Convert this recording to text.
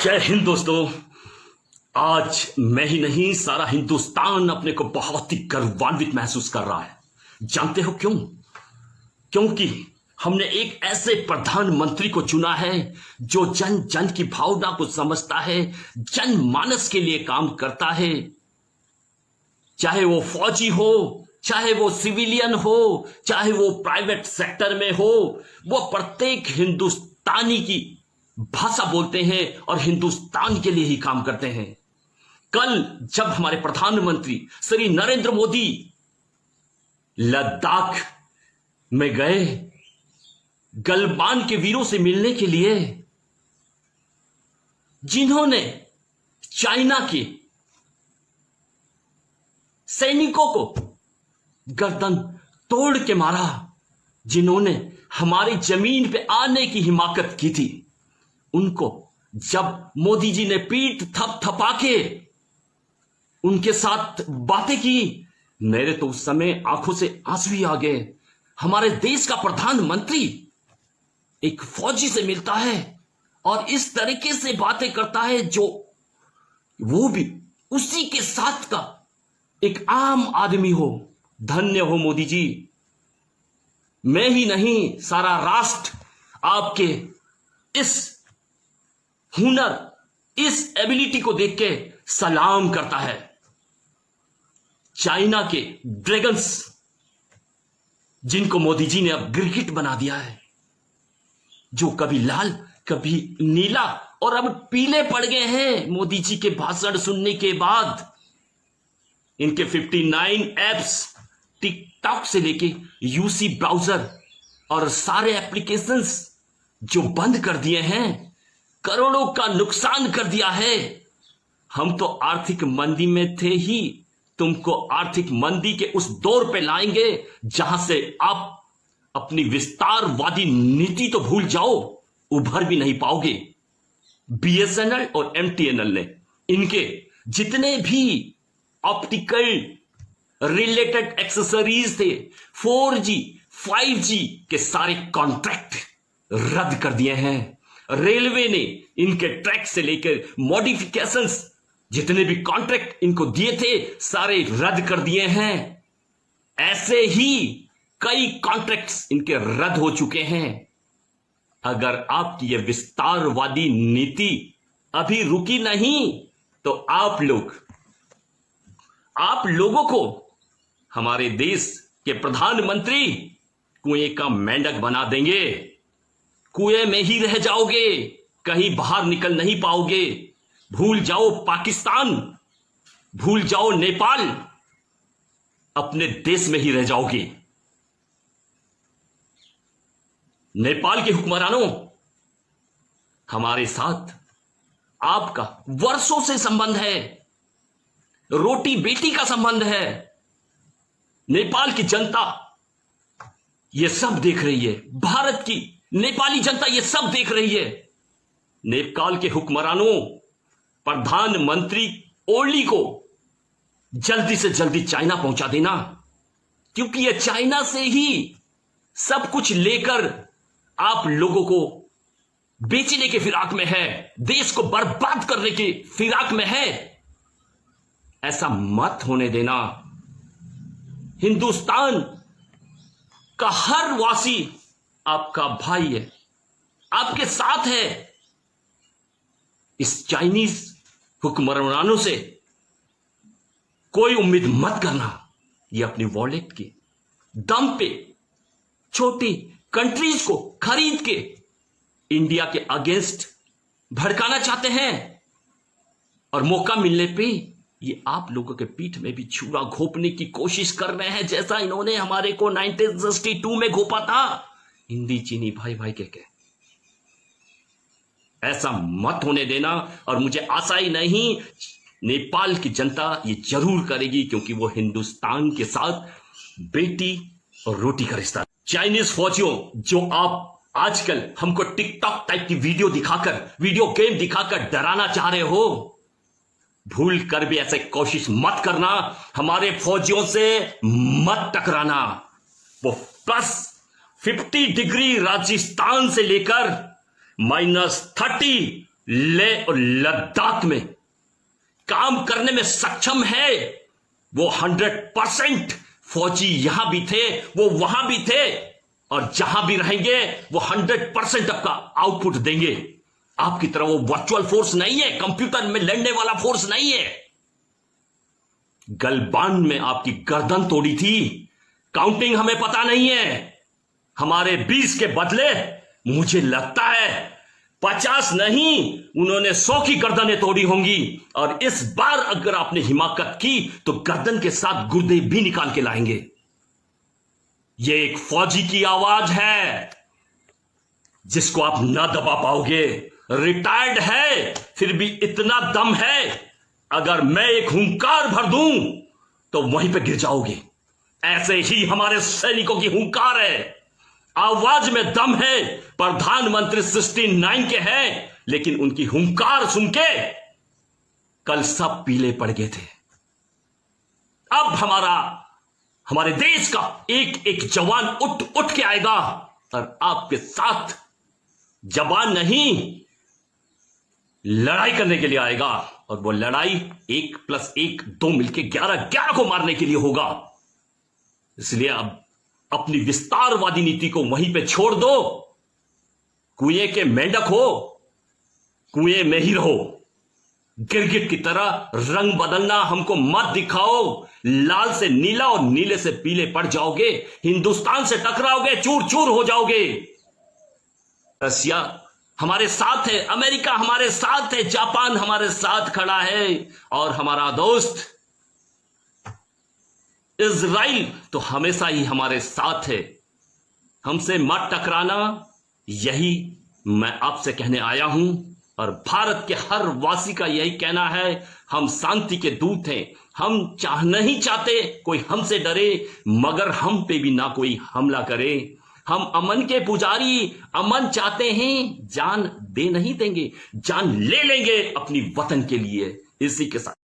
जय हिंद दोस्तों। आज मैं ही नहीं, सारा हिंदुस्तान अपने को बहुत ही गर्वान्वित महसूस कर रहा है। जानते हो क्यों? क्योंकि हमने एक ऐसे प्रधानमंत्री को चुना है जो जन जन की भावना को समझता है, जनमानस के लिए काम करता है। चाहे वो फौजी हो, चाहे वो सिविलियन हो, चाहे वो प्राइवेट सेक्टर में हो, वो प्रत्येक हिंदुस्तानी की भाषा बोलते हैं और हिंदुस्तान के लिए ही काम करते हैं। कल जब हमारे प्रधानमंत्री श्री नरेंद्र मोदी लद्दाख में गए गलवान के वीरों से मिलने के लिए, जिन्होंने चाइना के सैनिकों को गर्दन तोड़ के मारा, जिन्होंने हमारी जमीन पे आने की हिमाकत की थी, उनको जब मोदी जी ने पीठ थपथपा के उनके साथ बातें की, मेरे तो उस समय आंखों से आंसू ही आ गए। हमारे देश का प्रधानमंत्री एक फौजी से मिलता है और इस तरीके से बातें करता है, जो वो भी उसी के साथ का एक आम आदमी हो। धन्य हो मोदी जी। मैं ही नहीं, सारा राष्ट्र आपके इस हुनर, इस एबिलिटी को देख के सलाम करता है। चाइना के ड्रैगन्स, जिनको मोदी जी ने अब गिरगिट बना दिया है, जो कभी लाल कभी नीला और अब पीले पड़ गए हैं मोदी जी के भाषण सुनने के बाद। इनके 59 एप्स, टिकटॉक से लेके यूसी ब्राउजर और सारे एप्लीकेशंस जो बंद कर दिए हैं, करोड़ों का नुकसान कर दिया है। हम तो आर्थिक मंदी में थे ही, तुमको आर्थिक मंदी के उस दौर पे लाएंगे जहां से आप अपनी विस्तारवादी नीति तो भूल जाओ, उभर भी नहीं पाओगे। बीएसएनएल और एमटीएनएल ने इनके जितने भी ऑप्टिकल रिलेटेड एक्सेसरीज थे, 4G 5G के सारे कॉन्ट्रैक्ट रद्द कर दिए हैं। रेलवे ने इनके ट्रैक से लेकर मॉडिफिकेशंस, जितने भी कॉन्ट्रैक्ट इनको दिए थे, सारे रद्द कर दिए हैं। ऐसे ही कई कॉन्ट्रैक्ट्स इनके रद्द हो चुके हैं। अगर आपकी यह विस्तारवादी नीति अभी रुकी नहीं तो आप लोगों को हमारे देश के प्रधानमंत्री कुएं का मेंढक बना देंगे। कुएं में ही रह जाओगे, कहीं बाहर निकल नहीं पाओगे। भूल जाओ पाकिस्तान, भूल जाओ नेपाल, अपने देश में ही रह जाओगे। नेपाल के हुक्मरानों, हमारे साथ आपका वर्षों से संबंध है, रोटी बेटी का संबंध है। नेपाल की जनता ये सब देख रही है, भारत की नेपाली जनता ये सब देख रही है। नेपाल के हुक्मरानों, प्रधानमंत्री ओली को जल्दी से जल्दी चाइना पहुंचा देना, क्योंकि यह चाइना से ही सब कुछ लेकर आप लोगों को बेचने के फिराक में है, देश को बर्बाद करने के फिराक में है। ऐसा मत होने देना। हिंदुस्तान का हर वासी आपका भाई है, आपके साथ है। इस चाइनीज हुक्मरानों से कोई उम्मीद मत करना। ये अपनी वॉलेट के दम पे छोटी कंट्रीज को खरीद के इंडिया के अगेंस्ट भड़काना चाहते हैं, और मौका मिलने पे ये आप लोगों के पीठ में भी छुरा घोपने की कोशिश कर रहे हैं, जैसा इन्होंने हमारे को 1962 में घोपा था, हिंदी चीनी भाई भाई के। ऐसा मत होने देना। और मुझे आशा ही नहीं, नेपाल की जनता ये जरूर करेगी, क्योंकि वो हिंदुस्तान के साथ बेटी और रोटी का रिश्ता। चाइनीज फौजियों, जो आप आजकल हमको टिकटॉक टाइप की वीडियो दिखाकर, वीडियो गेम दिखाकर डराना चाह रहे हो, भूल कर भी ऐसे कोशिश मत करना। हमारे फौजियों से मत टकराना। वो +50 डिग्री राजस्थान से लेकर -30 लेह और लद्दाख में काम करने में सक्षम है, वो 100% फौजी यहां भी थे, वो वहां भी थे, और जहां भी रहेंगे वो 100% आपका आउटपुट देंगे। आपकी तरह वो वर्चुअल फोर्स नहीं है, कंप्यूटर में लड़ने वाला फोर्स नहीं है। गलवान में आपकी गर्दन तोड़ी थी, काउंटिंग हमें पता नहीं है। हमारे 20 के बदले मुझे लगता है 50 नहीं, उन्होंने 100 की गर्दनें तोड़ी होंगी। और इस बार अगर आपने हिमाकत की तो गर्दन के साथ गुर्दे भी निकाल के लाएंगे। यह एक फौजी की आवाज है जिसको आप ना दबा पाओगे। रिटायर्ड है फिर भी इतना दम है, अगर मैं एक हुंकार भर दूं तो वहीं पे गिर जाओगे। ऐसे ही हमारे सैनिकों की हुंकार है, आवाज में दम है। प्रधानमंत्री 69 के हैं, लेकिन उनकी हुंकार सुन के कल सब पीले पड़ गए थे। अब हमारे देश का एक एक जवान उठ के आएगा और आपके साथ जवान नहीं, लड़ाई करने के लिए आएगा। और वो लड़ाई 1+1 2 मिलके 11 को मारने के लिए होगा। इसलिए अब अपनी विस्तारवादी नीति को वहीं पे छोड़ दो। कुएं के मेंढक हो, कुएं में ही रहो। गिरगिट की तरह रंग बदलना हमको मत दिखाओ। लाल से नीला और नीले से पीले पड़ जाओगे, हिंदुस्तान से टकराओगे, चूर चूर हो जाओगे। रसिया हमारे साथ है, अमेरिका हमारे साथ है, जापान हमारे साथ खड़ा है, और हमारा दोस्त इजराइल तो हमेशा ही हमारे साथ है। हमसे मत टकराना, यही मैं आपसे कहने आया हूं। और भारत के हर वासी का यही कहना है, हम शांति के दूत हैं। हम नहीं चाहते कोई हमसे डरे, मगर हम पे भी ना कोई हमला करे। हम अमन के पुजारी, अमन चाहते हैं, जान दे नहीं देंगे, जान ले लेंगे अपनी वतन के लिए। इसी के साथ